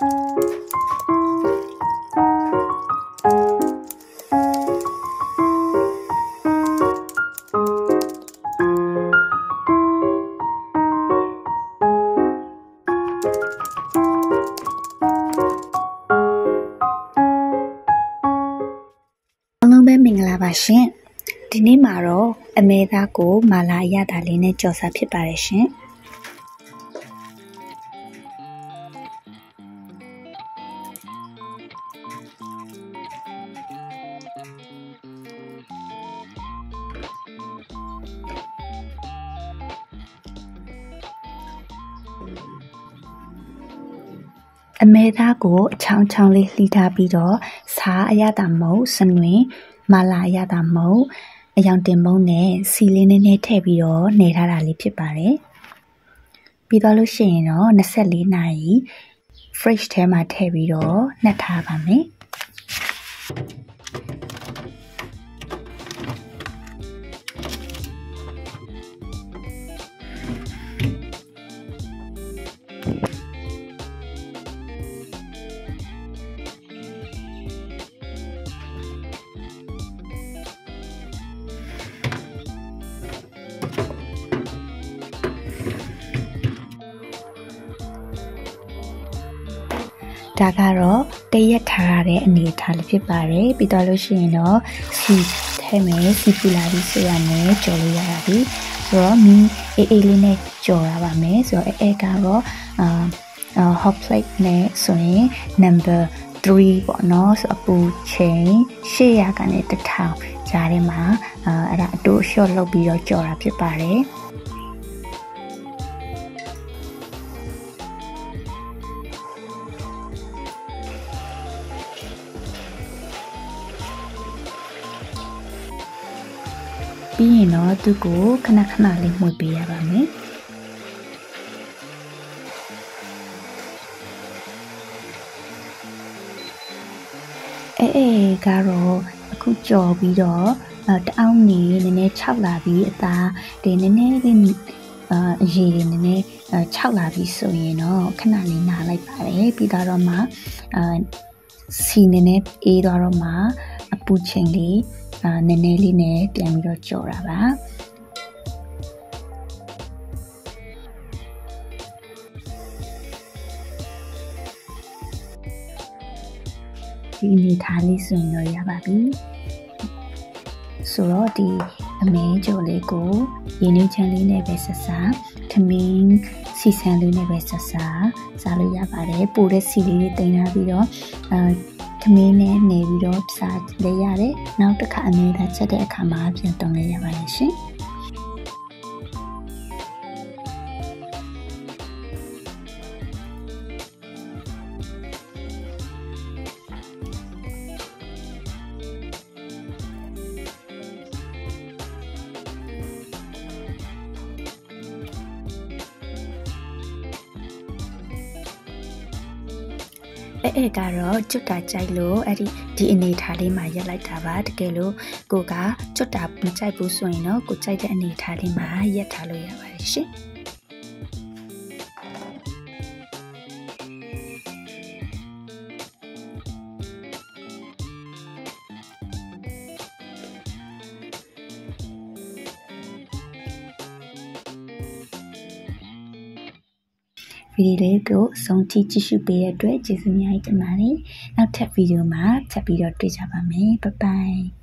မင်္ဂလာပါရှင်ဒီနေ့မှာတော့အမေသားကိုမာလာအရသာလေးနဲ့ကြော်စားဖြစ်ပါတယ်ရှင်အမေသားကိုအချောင်းချောင်းလေးလှီထားပြီးတော့စားအရသာမုတ်စနွင်မာလာအရသာမုတ်အယောင်တင်မုတ်နဲ့စီလေးနည်းနည်းထည့်ပြီးတော့နေထားတာလေးဖြစ်ပါတယ်ပြီးတော့လို့ရှိရင်တော့24နာရီ fridge ထဲမှာထည့်ပြီးတော့နှက်ထားပါမယ်ဒါကတော့တရက်ထားရတဲ့အနေအထားလေးဖြစ်ပါတယ်ပြီးတော့လို့ရှိရင်တော့စီထဲမယ်စီပူလာပြီးဆိုရမယ်ကြော်လို့ရတာပြီဆိုတော့မီးအေးလေးနဲ့ကြော်ရပါမယ်ဆိုတော့အဲကတော့hot plate နဲ့ဆိုရင် number 3ပေါ့နော်ဆိုအပူချိန်800ကနေ1000ကြားထဲမှာအဲ့ဒါအတူရှော့လုပ်ပြီးတော့ကြော်တာဖြစ်ပါတယ်ပြီးရင်တော့သူ့ကိုခဏခဏလေးမှုတ်ပေးရပါမယ်ကတော့အခုကြော်ပြီးတော့တအောင်နေနည်းနည်း6လာပြီးအသားဒီနည်းနည်းလေးအရည်နည်းနည်း6လာပြီးဆိုရင်တော့ခဏလေးနားလိုက်ပါတယ်ပြီးတော့မှစီနည်းနည်းအေးသွားတော့မှအပူချိန်လေးနည်းနည်းလေးနဲ့ပြန်ပြီးတော့ကြော်တာပါဒီအနေထားလေးဆိုရင်တော့ရပါပြီဆိုတော့ဒီအမဲကြော်လေးကိုရင်းနှီးချမ်းလေးနဲ့ပဲဆက်စားထမင်းစီဆန်လေးနဲ့ပဲဆက်စားစားလို့ရပါတယ်ပိုတဲ့စီလေးတွေတင်ထားပြီးတော့ထမင်းနဲ့နေပြီးတော့စားလဲရတယ်နောက်တစ်ခါအမဲသားချက်တဲ့အခါမှာပြန်တုံးလဲရပါတယ်ရှင်ကတော့ကျွတ်တာကြိုက်လို့အဲ့ဒီအနေထားလေးမှာရက်လိုက်တာပါတကယ်လို့ကိုကကျွတ်တာမကြိုက်ဘူးဆိုရင်တော့ကိုကြိုက်တဲ့အနေထားလေးမှာရက်ထားလို့ရပါတယ်ရှင်ဗီဒီယိုလေးကိုအဆုံးထိကြည့်ရှုပေးတဲ့အတွက်ကျေးဇူးများတင်ပါတယ်။နောက်ထပ်ဗီဒီယိုမှာထပ်ပြီးတော့တွေ့ကြပါမယ်။ Bye bye